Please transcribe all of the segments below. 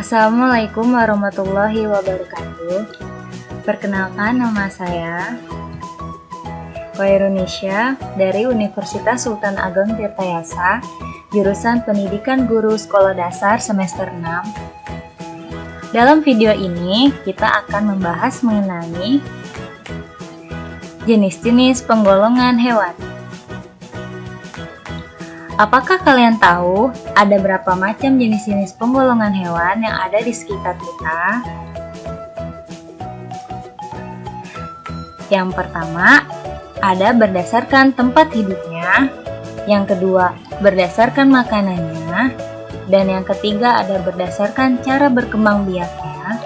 Assalamualaikum warahmatullahi wabarakatuh. Perkenalkan, nama saya Wairunisha dari Universitas Sultan Ageng Tirtayasa, jurusan Pendidikan Guru Sekolah Dasar semester 6. Dalam video ini, kita akan membahas mengenai jenis-jenis penggolongan hewan. Apakah kalian tahu ada berapa macam jenis-jenis penggolongan hewan yang ada di sekitar kita? Yang pertama, ada berdasarkan tempat hidupnya. Yang kedua, berdasarkan makanannya. Dan yang ketiga, ada berdasarkan cara berkembang biaknya.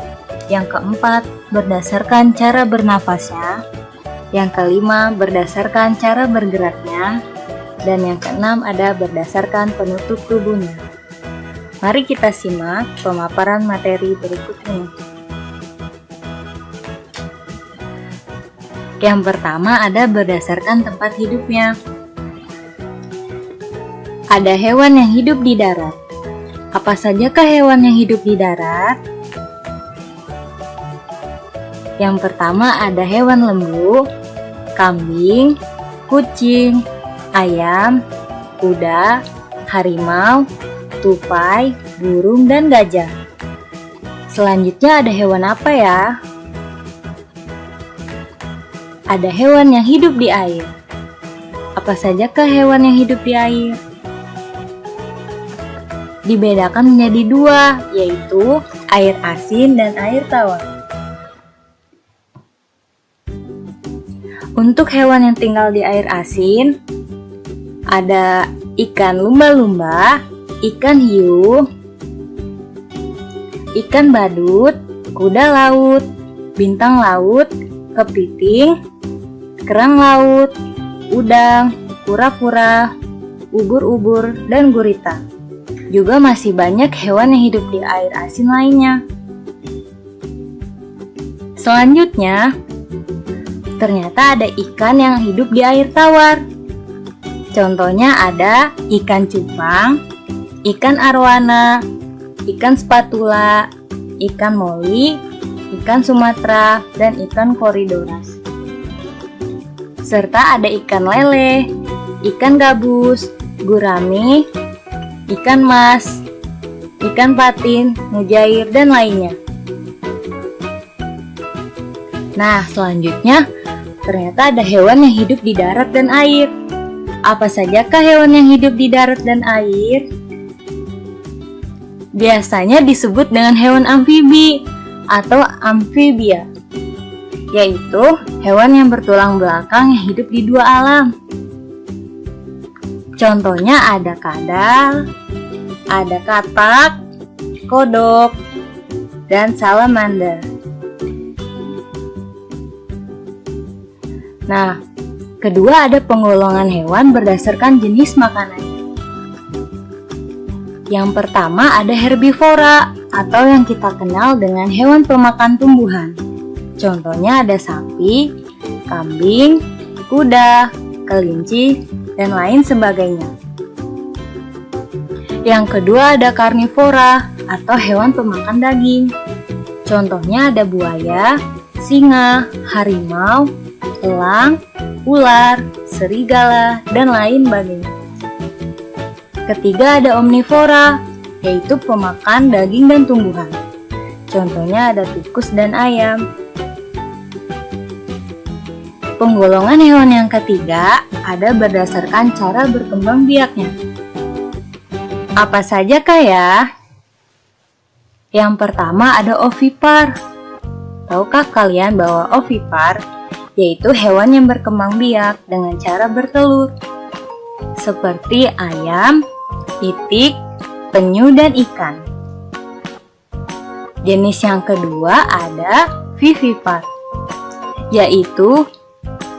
Yang keempat, berdasarkan cara bernafasnya. Yang kelima, berdasarkan cara bergeraknya. Dan yang keenam ada berdasarkan penutup tubuhnya. Mari kita simak pemaparan materi berikut ini. Yang pertama ada berdasarkan tempat hidupnya. Ada hewan yang hidup di darat. Apa sajakah hewan yang hidup di darat? Yang pertama ada hewan lembu, kambing, kucing, ayam, kuda, harimau, tupai, burung, dan gajah. Selanjutnya ada hewan apa ya? Ada hewan yang hidup di air. Apa sajakah hewan yang hidup di air? Dibedakan menjadi dua, yaitu air asin dan air tawar. Untuk hewan yang tinggal di air asin, ada ikan lumba-lumba, ikan hiu, ikan badut, kuda laut, bintang laut, kepiting, kerang laut, udang, kura-kura, ubur-ubur, dan gurita. Juga masih banyak hewan yang hidup di air asin lainnya. Selanjutnya, ternyata ada ikan yang hidup di air tawar. Contohnya ada ikan cupang, ikan arwana, ikan spatula, ikan moli, ikan Sumatera, dan ikan Corydoras. Serta ada ikan lele, ikan gabus, gurami, ikan mas, ikan patin, mujair, dan lainnya. Nah, selanjutnya ternyata ada hewan yang hidup di darat dan air. Apa sajakah hewan yang hidup di darat dan air? Biasanya disebut dengan hewan amfibi atau amfibia, yaitu hewan yang bertulang belakang yang hidup di dua alam. Contohnya ada kadal, ada katak, kodok, dan salamander. Nah, kedua ada penggolongan hewan berdasarkan jenis makanannya. Yang pertama ada herbivora atau yang kita kenal dengan hewan pemakan tumbuhan. Contohnya ada sapi, kambing, kuda, kelinci, dan lain sebagainya. Yang kedua ada karnivora atau hewan pemakan daging. Contohnya ada buaya, singa, harimau, elang, ular, serigala, dan lain sebagainya. Ketiga ada omnivora, yaitu pemakan daging dan tumbuhan. Contohnya ada tikus dan ayam. Penggolongan hewan yang ketiga ada berdasarkan cara berkembang biaknya. Apa sajakah ya? Yang pertama ada ovipar. Tahukah kalian bahwa ovipar yaitu hewan yang berkembang biak dengan cara bertelur, seperti ayam, itik, penyu, dan ikan. Jenis yang kedua ada vivipar, yaitu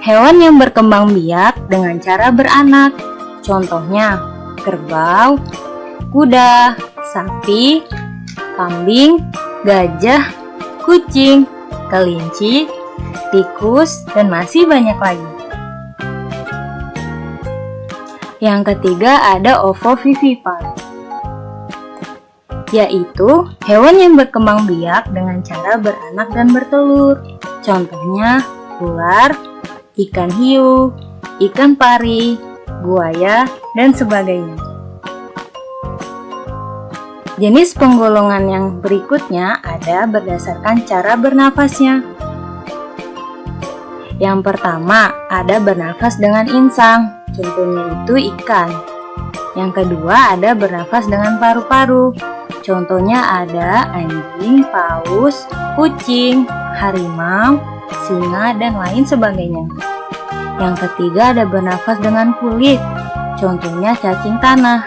hewan yang berkembang biak dengan cara beranak. Contohnya kerbau, kuda, sapi, kambing, gajah, kucing, kelinci, tikus, dan masih banyak lagi. Yang ketiga ada ovovivipar. yaitu hewan yang berkembang biak dengan cara beranak dan bertelur. Contohnya ular, ikan hiu, ikan pari, buaya, dan sebagainya. Jenis penggolongan yang berikutnya ada berdasarkan cara bernafasnya. Yang pertama ada bernafas dengan insang, contohnya itu ikan. Yang kedua ada bernafas dengan paru-paru, contohnya ada anjing, paus, kucing, harimau, singa, dan lain sebagainya. Yang ketiga ada bernafas dengan kulit, contohnya cacing tanah.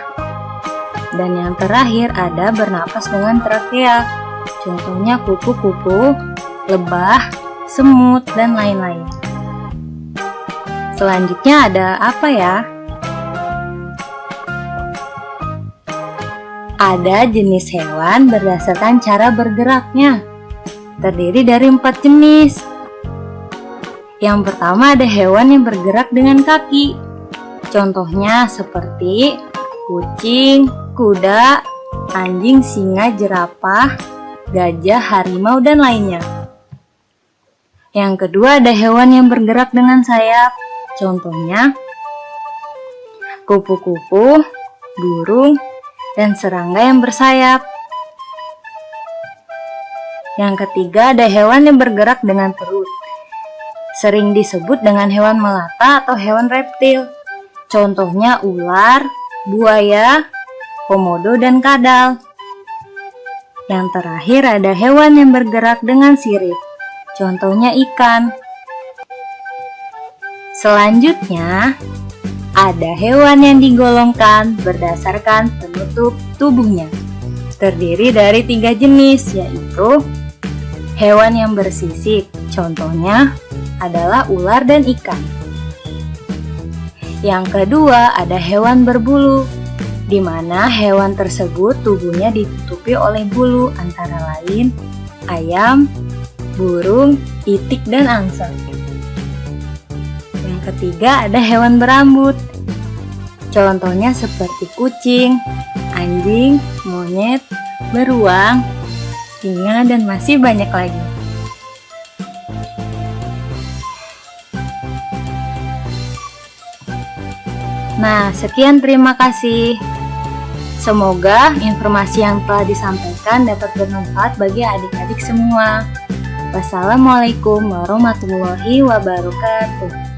Dan yang terakhir ada bernafas dengan trakea, contohnya kupu-kupu, lebah, semut, dan lain-lain. Selanjutnya ada apa ya? Ada jenis hewan berdasarkan cara bergeraknya. Terdiri dari 4 jenis. Yang pertama ada hewan yang bergerak dengan kaki. Contohnya seperti kucing, kuda, anjing, singa, jerapah, gajah, harimau, dan lainnya. Yang kedua ada hewan yang bergerak dengan sayap. Contohnya kupu-kupu, burung, dan serangga yang bersayap. Yang ketiga ada hewan yang bergerak dengan perut. Sering disebut dengan hewan melata atau hewan reptil. Contohnya ular, buaya, komodo, dan kadal. Yang terakhir ada hewan yang bergerak dengan sirip. Contohnya ikan. Selanjutnya, ada hewan yang digolongkan berdasarkan penutup tubuhnya. Terdiri dari 3 jenis, yaitu hewan yang bersisik. Contohnya adalah ular dan ikan. Yang kedua ada hewan berbulu, di mana hewan tersebut tubuhnya ditutupi oleh bulu, antara lain ayam, burung, itik, dan angsa. Yang ketiga ada hewan berambut, contohnya seperti kucing, anjing, monyet, beruang, singa, dan masih banyak lagi. Nah, sekian, terima kasih. Semoga informasi yang telah disampaikan dapat bermanfaat bagi adik-adik semua. Wassalamualaikum warahmatullahi wabarakatuh.